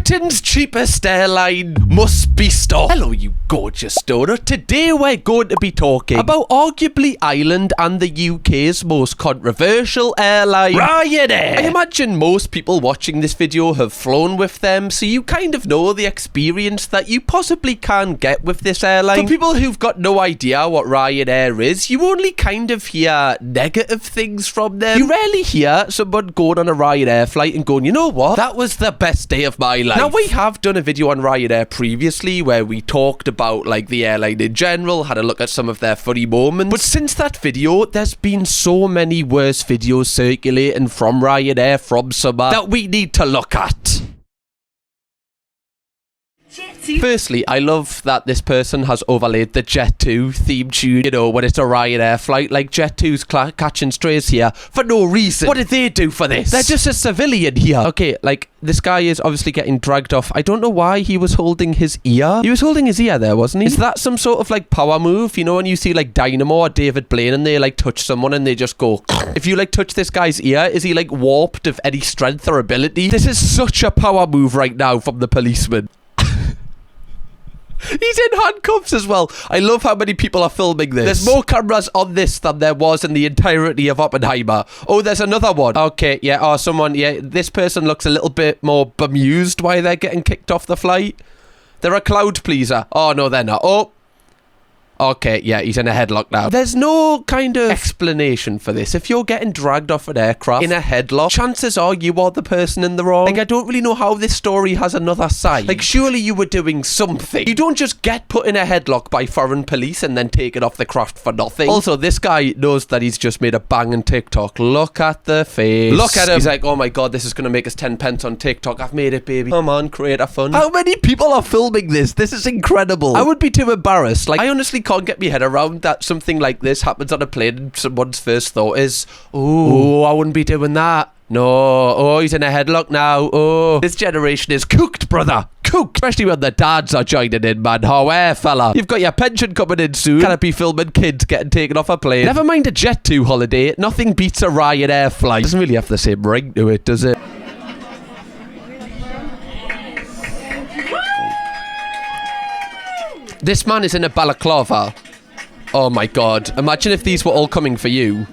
Britain's cheapest airline must be stopped. Hello, you gorgeous donut. Today we're going to be talking about arguably Ireland and the UK's most controversial airline, Ryanair. I imagine most people watching this video have flown with them, so you kind of know the experience that you possibly can get with this airline. For people who've got no idea what Ryanair is, you only kind of hear negative things from them. You rarely hear someone going on a Ryanair flight and going, you know what, that was the best day of my life. Now, we have done a video on Ryanair previously where we talked about like the airline in general, had a look at some of their funny moments, but since that video there's been so many worse videos circulating from Ryanair from summer that we need to look at. Firstly, I love that this person has overlaid the Jet2 theme tune, you know, when it's a Ryanair flight. Like, Jet2's catching strays here for no reason. What did they do for this? They're just a civilian here. Okay, like, this guy is obviously getting dragged off. I don't know why he was holding his ear. He was holding his ear there, wasn't he? Is that some sort of, like, power move? You know, when you see, like, Dynamo or David Blaine and they, like, touch someone and they just go... If you, like, touch this guy's ear, is he, like, warped of any strength or ability? This is such a power move right now from the policeman. He's in handcuffs as well. I love how many people are filming this. There's more cameras on this than there was in the entirety of Oppenheimer. Oh, there's another one. Okay, yeah, oh, someone, yeah, this person looks a little bit more bemused why they're getting kicked off the flight. They're a cloud pleaser. Oh, no, they're not. Oh. Okay, yeah, he's in a headlock now. There's no kind of explanation for this. If you're getting dragged off an aircraft in a headlock, chances are you are the person in the wrong. Like, I don't really know how this story has another side. Like, surely you were doing something. You don't just get put in a headlock by foreign police and then taken off the craft for nothing. Also, this guy knows that he's just made a banging TikTok. Look at the face. Look at him. He's like, oh my god, this is going to make us 10 pence on TikTok. I've made it, baby. Come on, create a fun. How many people are filming this? This is incredible. I would be too embarrassed. Like, I honestly can't get my head around that something like this happens on a plane and someone's first thought is, oh, I wouldn't be doing that. No, oh, he's in a headlock now. Oh, this generation is cooked, brother. Cooked. Especially when the dads are joining in, man. How fella? You've got your pension coming in soon. Can't be filming kids getting taken off a plane. Never mind a Jet2 holiday. Nothing beats a Ryanair flight. Doesn't really have the same ring to it, does it? This man is in a balaclava. Oh my god. Imagine if these were all coming for you.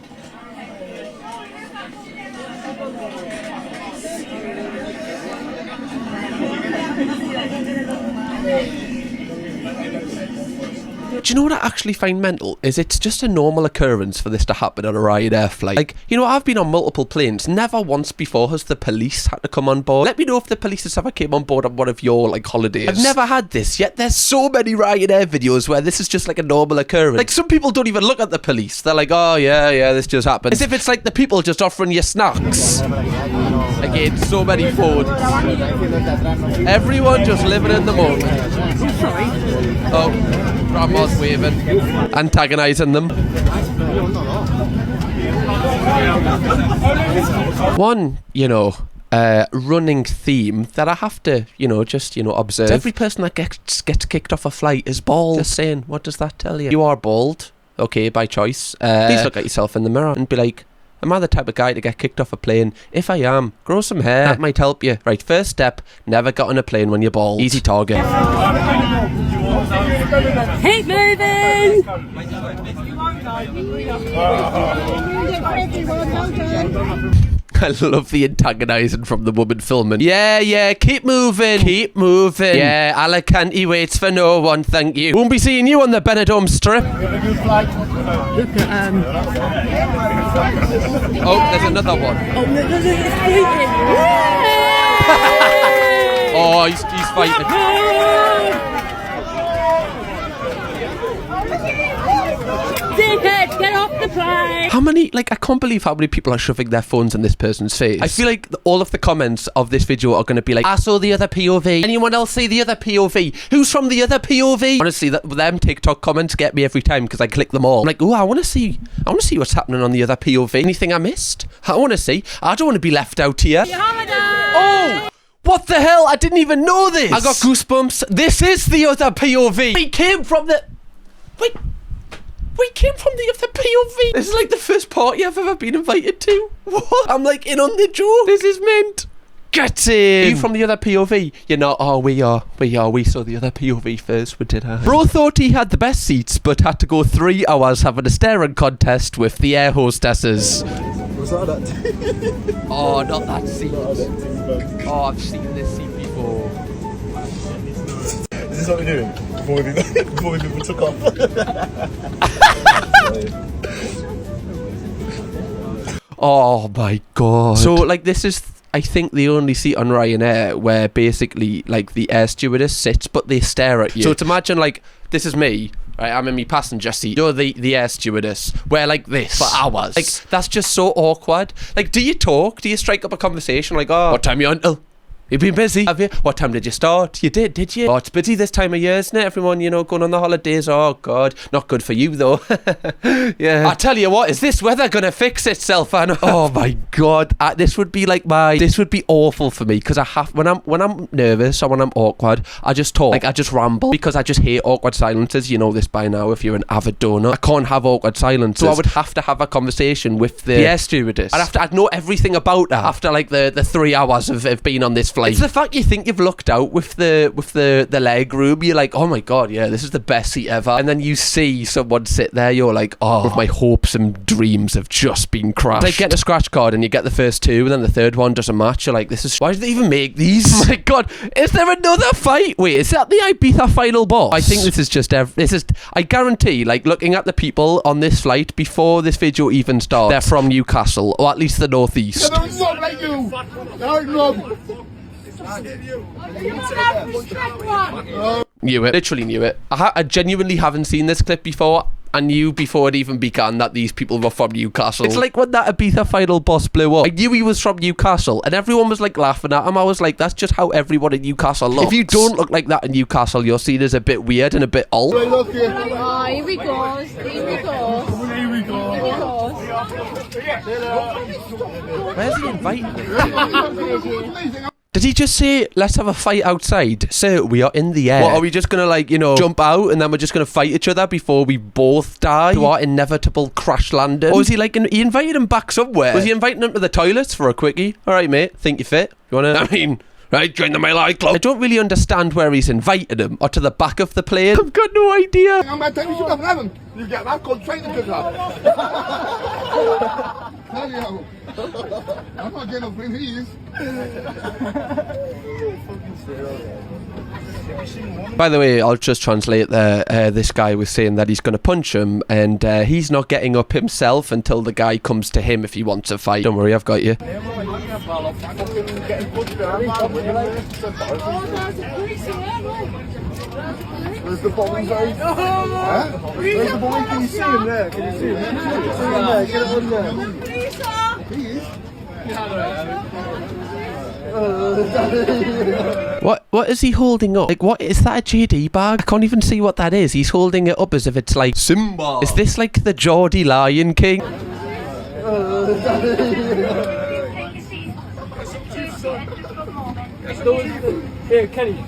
Do you know what I actually find mental? Is it's just a normal occurrence for this to happen on a Ryanair flight. Like, you know, I've been on multiple planes. Never once before has the police had to come on board. Let me know if the police has ever came on board on one of your, like, holidays. I've never had this, yet there's so many Ryanair videos where this is just, like, a normal occurrence. Like, some people don't even look at the police. They're like, oh, yeah, this just happened. As if it's, like, the people just offering you snacks. Again, so many phones. Everyone just living in the moment. Oh. Grandma's waving, antagonising them. One, you know, running theme that I have to, you know, just, you know, observe. Every person that gets kicked off a flight is bald. Just saying, what does that tell you? You are bald, okay, by choice. Please look at yourself in the mirror and be like, am I the type of guy to get kicked off a plane? If I am, grow some hair. That might help you. Right, first step, never get on a plane when you're bald. Easy target. Keep moving! I love the antagonising from the woman filming. Yeah, keep moving. Keep moving. Yeah, Alicante waits for no one, thank you. Won't be seeing you on the Benidorm Strip. Look at Oh, there's another one. Oh, no, Oh, he's fighting. Dickhead, get off the plane! How many, like, I can't believe how many people are shoving their phones in this person's face. I feel like all of the comments of this video are going to be like, I saw the other POV. Anyone else see the other POV? Who's from the other POV? Honestly, them TikTok comments get me every time because I click them all. I'm like, oh, I want to see what's happening on the other POV. Anything I missed? I want to see. I don't want to be left out here. Oh! What the hell? I didn't even know this. I got goosebumps. This is the other POV. We came from the... Wait. We came from the other POV. This is like the first party I've ever been invited to. What? I'm like in on the joke. This is mint. Get in! Are you from the other POV? You're not. Oh, we are. We saw the other POV first. We did. Bro thought he had the best seats, but had to go 3 hours having a staring contest with the air hostesses. Was that? Oh, not that seat. Oh, I've seen this seat before. Is this what we're doing? Before we took off. Oh my god. So, like, this is, I think, the only seat on Ryanair where basically, like, the air stewardess sits, but they stare at you. So, to imagine, like, this is me. Right, I'm in my passenger seat. You're the air stewardess. We're like this for hours. Like, that's just so awkward. Like, do you talk? Do you strike up a conversation? Like, oh, what time you on till? You've been busy, have you? What time did you start? You did you? Oh, it's busy this time of year, isn't it? Everyone, you know, going on the holidays. Oh, God. Not good for you, though. Yeah. I tell you what, is this weather going to fix itself? Oh, my God. This would be like this would be awful for me, because when I'm nervous or when I'm awkward, I just talk. Like, I just ramble, because I just hate awkward silences. You know this by now if you're an avid donor. I can't have awkward silences. So I would have to have a conversation with the air stewardess. I'd know everything about her after, like, the 3 hours of being on this flight. It's the fact you think you've looked out with the leg room. You're like, oh my god, yeah, this is the best seat ever. And then you see someone sit there. You're like, oh, my hopes and dreams have just been crashed. Like, get a scratch card and you get the first two, and then the third one doesn't match. You're like, why did they even make these? Oh my god, is there another fight? Wait, is that the Ibiza final boss? I think this is I guarantee, like, looking at the people on this flight before this video even starts, they're from Newcastle, or at least the northeast. Knew it. Literally knew it. I genuinely haven't seen this clip before. I knew before it even began that these people were from Newcastle. It's like when that Ibiza final boss blew up. I knew he was from Newcastle, and everyone was like laughing at him. I was like, that's just how everyone in Newcastle looks. If you don't look like that in Newcastle, you're seen as a bit weird and a bit old. Oh, here we go. Where's he inviting? Did he just say, let's have a fight outside? Sir, we are in the air. What, are we just going to, like, you know, jump out and then we're just going to fight each other before we both die to our inevitable crash landing? Or was he, like, he invited him back somewhere? Was he inviting him to the toilets for a quickie? All right, mate, think you're fit? You want to, I mean, right, join the Mile High Club. I don't really understand where he's invited him, or to the back of the plane. I've got no idea. I'm going to take you to heaven. You get that called straight to Kirkham. I'm not getting up with these. By the way, I'll just translate there. This guy was saying that he's going to punch him, and he's not getting up himself until the guy comes to him if he wants a fight. Don't worry, I've got you. Where's the bowling zone? Huh? Where's the bowling? Can you see him there? Can you see him? Get it on there. He is. What is he holding up? Like, what is that, a JD bag? I can't even see what that is. He's holding it up as if it's like Simba. Is this like the Geordie Lion King? Here, Kenny.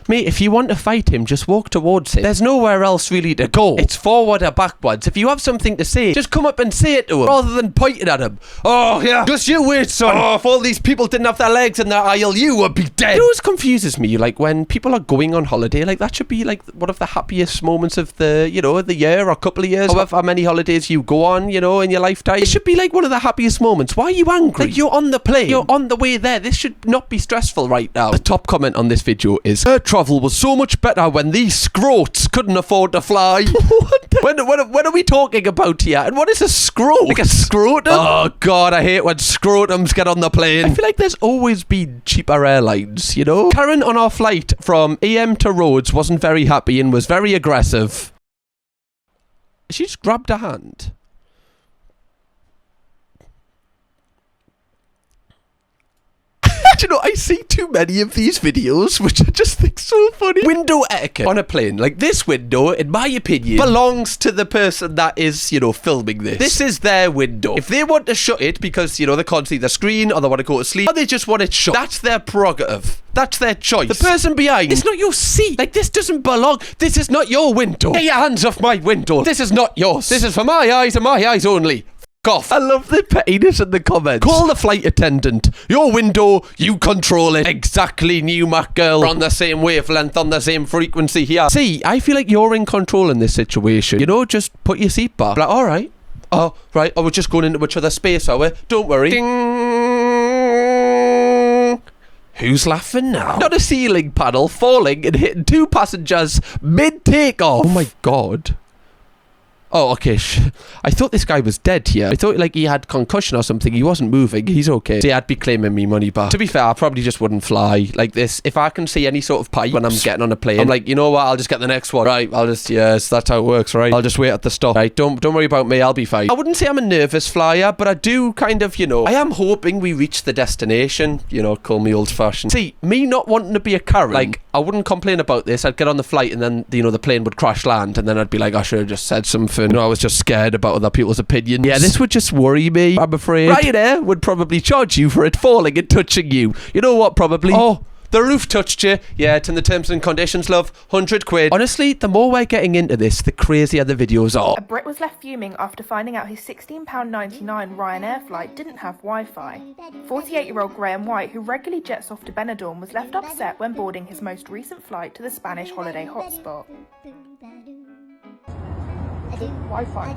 Mate, if you want to fight him, just walk towards him. There's nowhere else really to go. It's forward or backwards. If you have something to say, just come up and say it to him, rather than pointing at him. Oh, yeah, just you wait, son. Oh, if all these people didn't have their legs in their aisle, you would be dead. It always confuses me, like, when people are going on holiday, like, that should be, like, one of the happiest moments of the, you know, the year or couple of years, however many holidays you go on, you know, in your lifetime. It should be, like, one of the happiest moments. Why are you angry? Like, you're on the plane. You're on the way there. This should not be stressful right now. The top comment on this video is, air travel was so much better when these scrotes couldn't afford to fly. What are we talking about here? And what is a scrote? Like a scrotum? Oh god, I hate when scrotums get on the plane. I feel like there's always been cheaper airlines, you know? Karen on our flight from EM to Rhodes wasn't very happy and was very aggressive. She just grabbed her hand. You know, I see too many of these videos, which I just think so funny. Window etiquette on a plane. Like, this window, in my opinion, belongs to the person that is, you know, filming this. This is their window. If they want to shut it because, you know, they can't see the screen, or they want to go to sleep, or they just want it shut, that's their prerogative. That's their choice. The person behind, it's not your seat. Like, this doesn't belong. This is not your window. Get your hands off my window. This is not yours. This is for my eyes and my eyes only. off. I love the pettiness in the comments. Call the flight attendant. Your window, you control it. Exactly, new Mac girl. We're on the same wavelength, on the same frequency here. See, I feel like you're in control in this situation. You know, just put your seat back. Like, all right. Oh, right. Oh, we're just going into each other's space, are we? Don't worry. Ding. Who's laughing now? Not a ceiling panel falling and hitting 2 passengers mid-takeoff. Oh my god. Oh, okay. I thought this guy was dead here. I thought like he had concussion or something. He wasn't moving. He's okay. See, I'd be claiming me money back. To be fair, I probably just wouldn't fly like this. If I can see any sort of pipe when I'm getting on a plane, I'm like, you know what? I'll just get the next one. Right, I'll just, yes, that's how it works, right? I'll just wait at the stop. Right, don't worry about me. I'll be fine. I wouldn't say I'm a nervous flyer, but I do kind of, you know, I am hoping we reach the destination. You know, call me old-fashioned. See, me not wanting to be a Karen, like, I wouldn't complain about this. I'd get on the flight and then, you know, the plane would crash land and then I'd be like, I should have just said something. You know, I was just scared about other people's opinions. Yeah, this would just worry me, I'm afraid. Ryanair would probably charge you for it falling and touching you. You know what, probably? Oh, the roof touched you. Yeah, it's in the terms and conditions, love. 100 quid. Honestly, the more we're getting into this, the crazier the videos are. A Brit was left fuming after finding out his £16.99 Ryanair flight didn't have Wi-Fi. 48-year-old Graham White, who regularly jets off to Benidorm, was left upset when boarding his most recent flight to the Spanish holiday hotspot. Wi-Fi.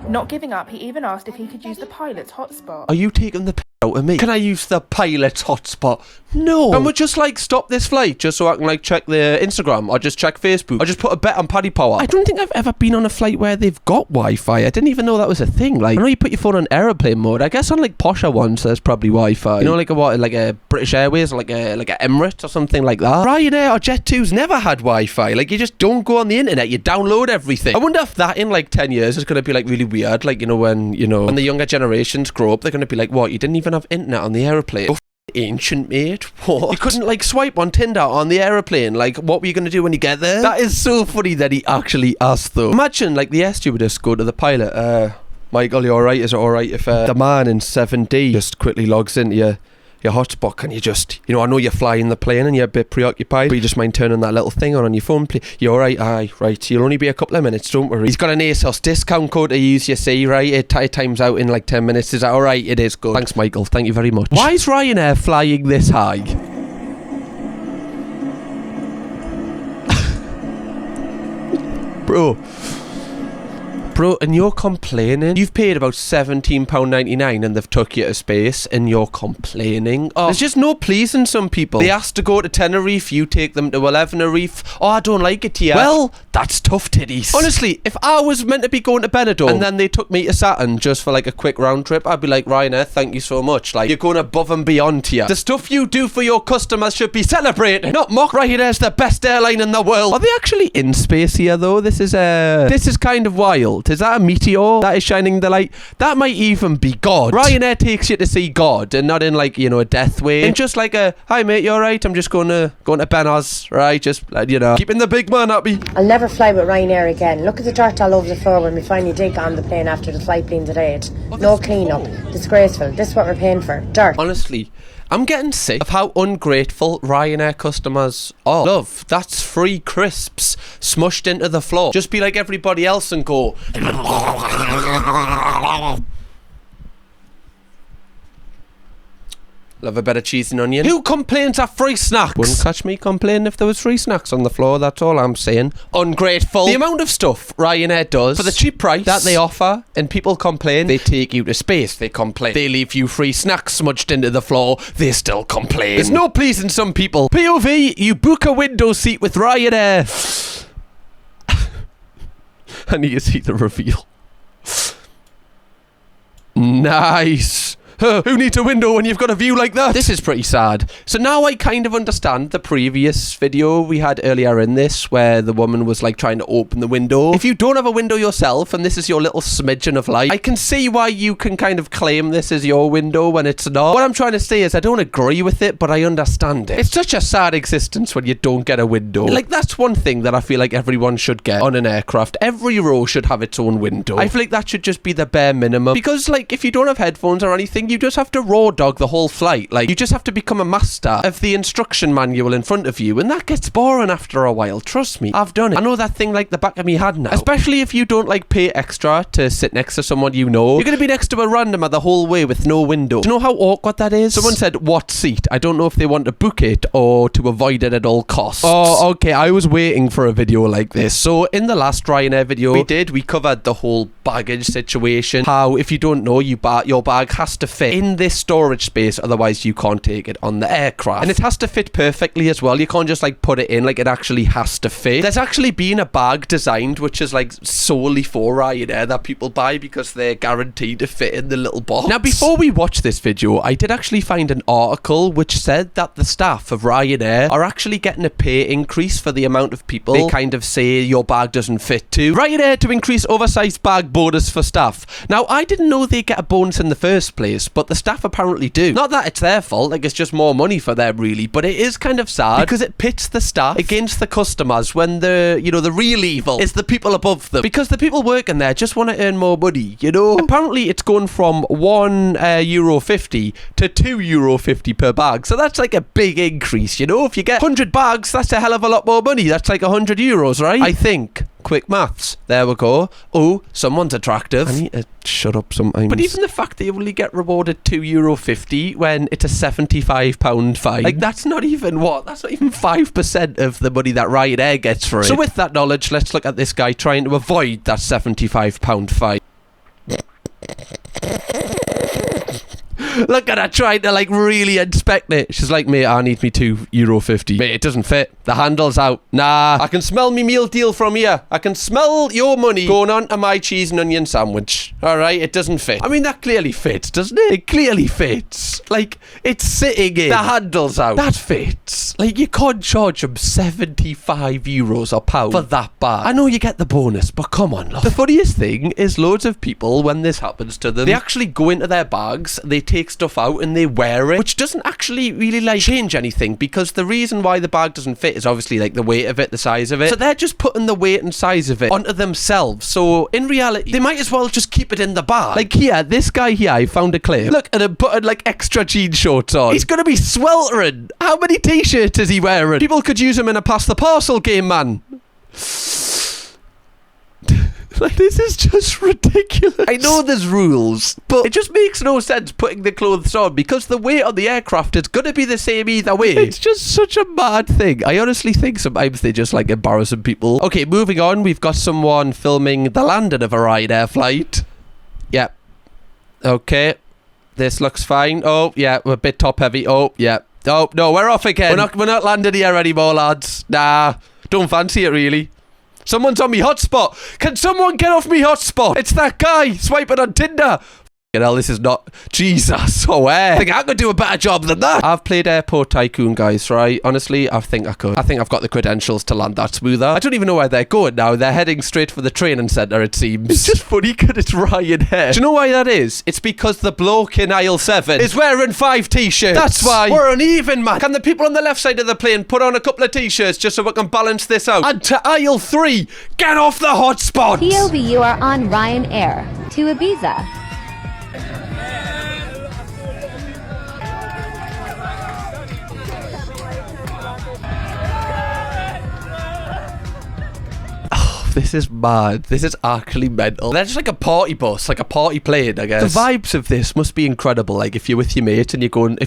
Not giving up, he even asked if he could use the pilot's hotspot. Are you taking the piss out of me? Can I use the pilot's hotspot? No. And we'll just like stop this flight just so I can like check the Instagram or just check Facebook or just put a bet on Paddy Power. I don't think I've ever been on a flight where they've got Wi-Fi. I didn't even know that was a thing. Like, I know you put your phone on aeroplane mode. I guess on like posher ones there's probably Wi-Fi. You know, like a what, like a British Airways or like a Emirates or something like that. Ryanair or Jet2's never had Wi-Fi. Like, you just don't go on the internet. You download everything. I wonder if that in like 10 years is going to be like really weird. Like, you know, when the younger generations grow up, they're going to be like, what? You didn't even have internet on the aeroplane? Oh, ancient mate. What? You couldn't like swipe on Tinder on the aeroplane. Like, what were you going to do when you get there? That is so funny that he actually asked though. Imagine like the air stewardess go to the pilot, Michael, you alright? Is it alright if the man in 7D just quickly logs into your hotspot? Can you just, you know, I know you're flying the plane and you're a bit preoccupied, but you just mind turning that little thing on your phone, please? You're alright? Aye, right. You'll only be a couple of minutes, don't worry. He's got an ASOS discount code to use, you see, right? It times out in like 10 minutes. Is that alright? It is good. Thanks, Michael. Thank you very much. Why is Ryanair flying this high? Bro, and you're complaining? You've paid about £17.99 and they've took you to space and you're complaining? Oh, there's just no pleasing some people. They asked to go to Tenerife, you take them to 11 Oh, I don't like it here. Well, that's tough titties. Honestly, if I was meant to be going to Benidorm and then they took me to Saturn just for like a quick round trip, I'd be like, Ryanair, thank you so much. Like, you're going above and beyond here. The stuff you do for your customers should be celebrated, not mocked. Ryanair's the best airline in the world. Are they actually in space here though? This is kind of wild. Is that a meteor that is shining the light? That might even be God. Ryanair takes you to see God and not in like, you know, a death way. And just like a, hi mate, you alright? I'm just going to Ben Oz, right? Just, you know, keeping the big man happy. I'll never fly with Ryanair again. Look at the dirt all over the floor when we finally dig on the plane after the flight being delayed. No clean up. Disgraceful. This is what we're paying for. Dirt. Honestly, I'm getting sick of how ungrateful Ryanair customers are. Love, that's free crisps smushed into the floor. Just be like everybody else and go. Love a bit of cheese and onion. Who complains at free snacks? Wouldn't catch me complaining if there was free snacks on the floor, that's all I'm saying. Ungrateful. The amount of stuff Ryanair does for the cheap price that they offer, and people complain. They take you to space, they complain. They leave you free snacks smudged into the floor, they still complain. There's no pleasing some people. POV, you book a window seat with Ryanair. I need to see the reveal. Nice. Who needs a window when you've got a view like that? This is pretty sad. So now I kind of understand the previous video we had earlier in this where the woman was like trying to open the window. If you don't have a window yourself and this is your little smidgen of light, I can see why you can kind of claim this as your window when it's not. What I'm trying to say is I don't agree with it, but I understand it. It's such a sad existence when you don't get a window. Like, that's one thing that I feel like everyone should get on an aircraft. Every row should have its own window. I feel like that should just be the bare minimum. Because like if you don't have headphones or anything, you just have to raw dog the whole flight. Like, you just have to become a master of the instruction manual in front of you, and that gets boring after a while. Trust me, I've done it. I know that thing like the back of me hand now. Especially if you don't like pay extra to sit next to someone you know. You're gonna be next to a randomer the whole way with no window. Do you know how awkward that is? Someone said, what seat? I don't know if they want to book it or to avoid it at all costs. Oh, okay, I was waiting for a video like this. So in the last Ryanair video we covered the whole baggage situation. How if you don't know, your bag has to fit in this storage space, otherwise you can't take it on the aircraft. And it has to fit perfectly as well. You can't just like put it in, like it actually has to fit. There's actually been a bag designed which is like solely for Ryanair that people buy because they're guaranteed to fit in the little box. Now before we watch this video, I did actually find an article which said that the staff of Ryanair are actually getting a pay increase for the amount of people they kind of say your bag doesn't fit to. Ryanair to increase oversized bag bonus for staff. Now I didn't know they get a bonus in the first place, but the staff apparently do. Not that it's their fault, like it's just more money for them really, but it is kind of sad because it pits the staff against the customers when the, you know, the real evil is the people above them, because the people working there just want to earn more money, you know. Apparently it's going from €1.50 to €2.50 per bag, so that's like a big increase, you know. If you get 100 bags, that's a hell of a lot more money. That's like €100, right? I think. Quick maths. There we go. Oh, someone's attractive. I need to shut up sometimes. But even the fact that you only get rewarded €2.50 when it's a £75 fine, like that's not even 5% of the money that Ryanair gets for it. So with that knowledge, let's look at this guy trying to avoid that £75 fine. Look at her trying to like really inspect it. She's like, mate, I need me €2.50. Mate, it doesn't fit. The handle's out. Nah, I can smell me meal deal from here. I can smell your money going on to my cheese and onion sandwich. Alright, it doesn't fit. I mean, that clearly fits, doesn't it? It clearly fits. Like, it's sitting in. The handle's out. That fits. Like, you can't charge them €75 or pound for that bag. I know you get the bonus, but come on, look. The funniest thing is loads of people, when this happens to them, they actually go into their bags, they take stuff out and they wear it, which doesn't actually really like change anything, because the reason why the bag doesn't fit is obviously like the weight of it, the size of it. So they're just putting the weight and size of it onto themselves. So in reality, they might as well just keep it in the bag. Like here, this guy here, I found a clip. Look at him putting like extra jean shorts on. He's gonna be sweltering. How many t-shirts is he wearing? People could use him in a pass the parcel game, man. Like, this is just ridiculous. I know there's rules, but it just makes no sense putting the clothes on, because the weight on the aircraft is going to be the same either way. It's just such a mad thing. I honestly think sometimes they just like embarrassing people. Okay, moving on. We've got someone filming the landing of a Ryanair flight. Yep. Okay. This looks fine. Oh, yeah, we're a bit top heavy. Oh, yeah. Oh, no, we're off again. We're not landing here anymore, lads. Nah, don't fancy it really. Someone's on me hotspot. Can someone get off me hotspot? It's that guy swiping on Tinder. You know, this is not... Jesus, I think I could do a better job than that. I've played Airport Tycoon, guys, right? Honestly, I think I could. I think I've got the credentials to land that smoother. I don't even know where they're going now. They're heading straight for the training centre, it seems. It's just funny because it's Ryanair. Do you know why that is? It's because the bloke in aisle 7 is wearing 5 t-shirts. That's why. We're uneven, man. Can the people on the left side of the plane put on a couple of t-shirts just so we can balance this out? And to aisle 3, get off the hotspot. POV, you are on Ryanair to Ibiza. This is mad. This is actually mental. They're just like a party bus, like a party plane, I guess. The vibes of this must be incredible. Like if you're with your mate and you're going,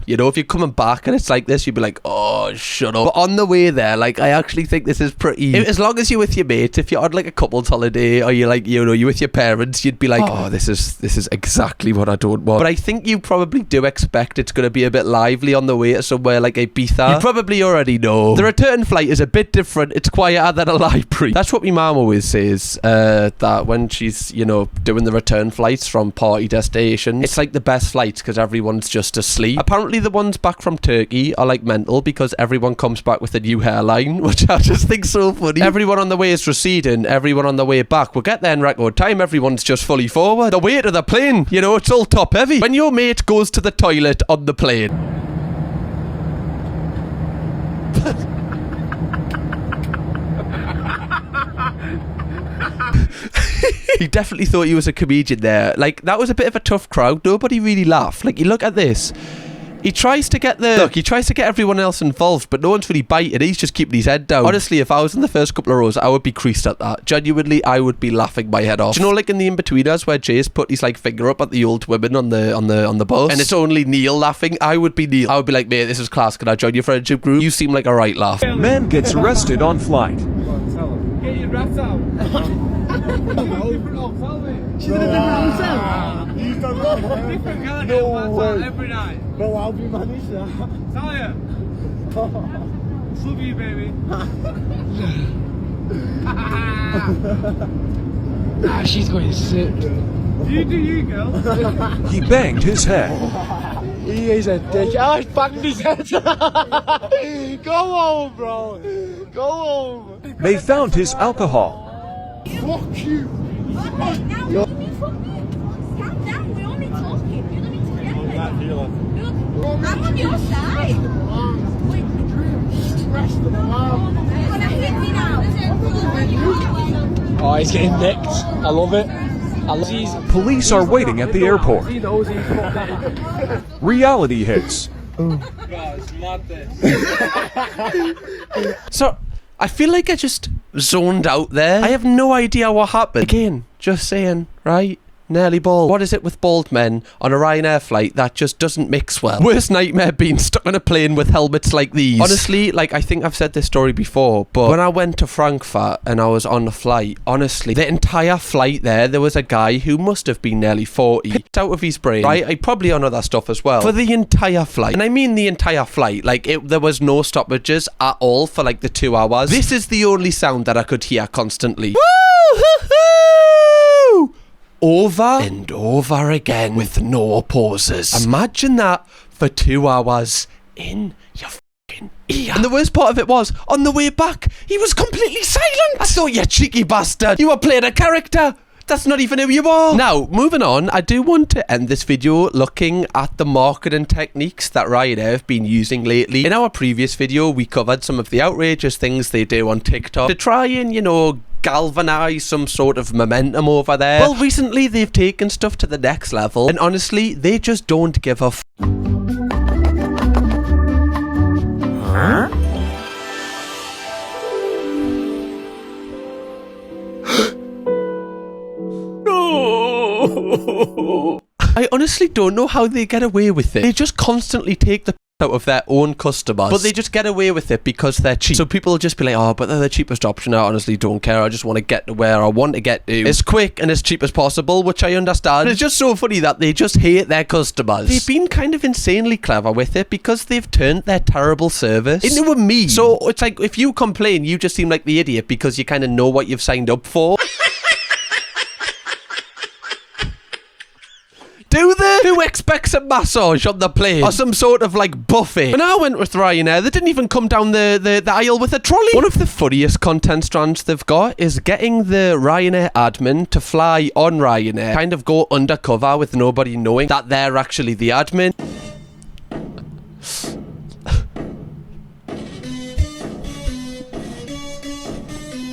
you know, if you're coming back and it's like this, you'd be like, oh, shut up. But on the way there, like I actually think this is pretty, as long as you're with your mate, if you're on like a couple's holiday or you're like, you know, you're with your parents, you'd be like, oh, this is exactly what I don't want. But I think you probably do expect it's going to be a bit lively on the way to somewhere like Ibiza. You probably already know. The return flight is a bit different. It's quieter than a library. That's what my mum always says, that when she's, you know, doing the return flights from party destinations, it's like the best flights because everyone's just asleep. Apparently the ones back from Turkey are like mental because everyone comes back with a new hairline, which I just think so funny. Everyone on the way is receding, everyone on the way back will get there in record time, everyone's just fully forward. The weight of the plane, you know, it's all top heavy. When your mate goes to the toilet on the plane, He definitely thought he was a comedian there. Like, that was a bit of a tough crowd. Nobody really laughed. Like, you look at this. He tries to get everyone else involved, but no one's really biting. He's just keeping his head down. Honestly, if I was in the first couple of rows, I would be creased at that. Genuinely, I would be laughing my head off. Do you know, like in the in-betweeners where Jay's put his like finger up at the old women on the bus, and it's only Neil laughing? I would be Neil. I would be like, mate, this is class. Can I join your friendship group? You seem like a right laugh. Man gets arrested on flight. Get your rats out. She's in a different hotel. He's done Different No rats way. out every night. No, I'll be manager. Tell you. Love you, baby. She's going sick. You do you, girl. He banged his head. He is a dick. I banged his head. Go home, bro. Go home. They found his alcohol. Fuck you. Calm down, we're only talking. You don't need to get it. Look, I'm on your side. Wait, you're gonna hit me now. Oh, he's getting nicked. I love it. Police are waiting at the airport. Reality hits. So, I feel like I just zoned out there. I have no idea what happened. Again, just saying, right? Nearly bald. What is it with bald men on a Ryanair flight that just doesn't mix well? Worst nightmare being stuck on a plane with helmets like these. Honestly, like, I think I've said this story before, but when I went to Frankfurt and I was on the flight, honestly, the entire flight there was a guy who must have been nearly 40, picked out of his brain, right? I probably on other stuff as well. For the entire flight. And I mean the entire flight. Like, there was no stoppages at all for like the 2 hours. This is the only sound that I could hear constantly. Woo-hoo-hoo! Over and over again with no pauses. Imagine that for 2 hours in your fucking ear. And the worst part of it was, on the way back, he was completely silent. I thought, you cheeky bastard, you were playing a character. That's not even who you are. Now, moving on, I do want to end this video looking at the marketing techniques that Ryanair have been using lately. In our previous video, we covered some of the outrageous things they do on TikTok to try and, you know, galvanize some sort of momentum over there. Well, recently they've taken stuff to the next level, and honestly, they just don't give a Huh? No! I honestly don't know how they get away with it. They just constantly take the out of their own customers, but they just get away with it because they're cheap. So people will just be like, oh, but they're the cheapest option. I honestly don't care. I just want to get to where I want to get to as quick and as cheap as possible, which I understand. But it's just so funny that they just hate their customers. They've been kind of insanely clever with it because they've turned their terrible service into a meme. So it's like, if you complain, you just seem like the idiot because you kind of know what you've signed up for. Do they? Who expects a massage on the plane? Or some sort of like buffet? When I went with Ryanair, they didn't even come down the aisle with a trolley. One of the funniest content strands they've got is getting the Ryanair admin to fly on Ryanair. Kind of go undercover with nobody knowing that they're actually the admin.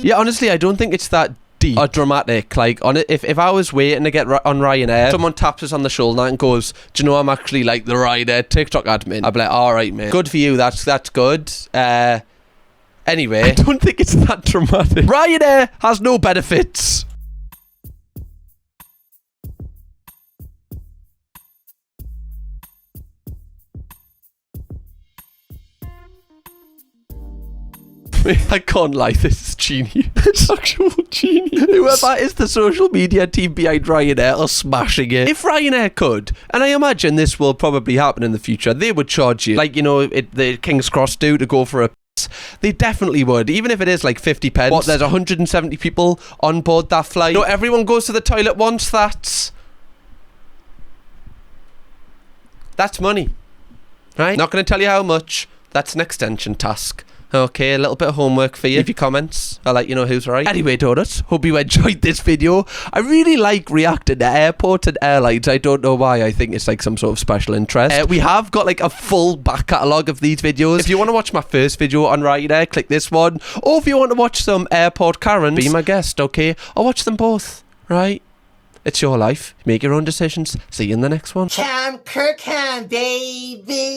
Yeah, honestly, I don't think it's that deep or dramatic. Like, on it, if I was waiting to get on Ryanair, someone taps us on the shoulder and goes, do you know I'm actually like the Ryanair TikTok admin? I'd be like, alright, mate, good for you, that's good. Anyway, I don't think it's that dramatic. Ryanair has no benefits. I can't lie, this is genius. It's actual genius. Whoever is the social media team behind Ryanair are smashing it. If Ryanair could, and I imagine this will probably happen in the future, they would charge you, like, you know, the King's Cross do to go for a piss. They definitely would, even if it is like 50 pence. What, there's 170 people on board that flight? No, everyone goes to the toilet once, that's money. Right? Not going to tell you how much. That's an extension task. Okay, a little bit of homework for you. Leave your comments. I'll let you know who's right. Anyway, donuts, hope you enjoyed this video. I really like reacting to airports and airlines. I don't know why. I think it's like some sort of special interest. We have got like a full back catalogue of these videos. If you want to watch my first video on Ryanair, click this one. Or if you want to watch some airport Karens, be my guest, okay? I'll watch them both. right? It's your life. Make your own decisions. See you in the next one. Kirkham, baby.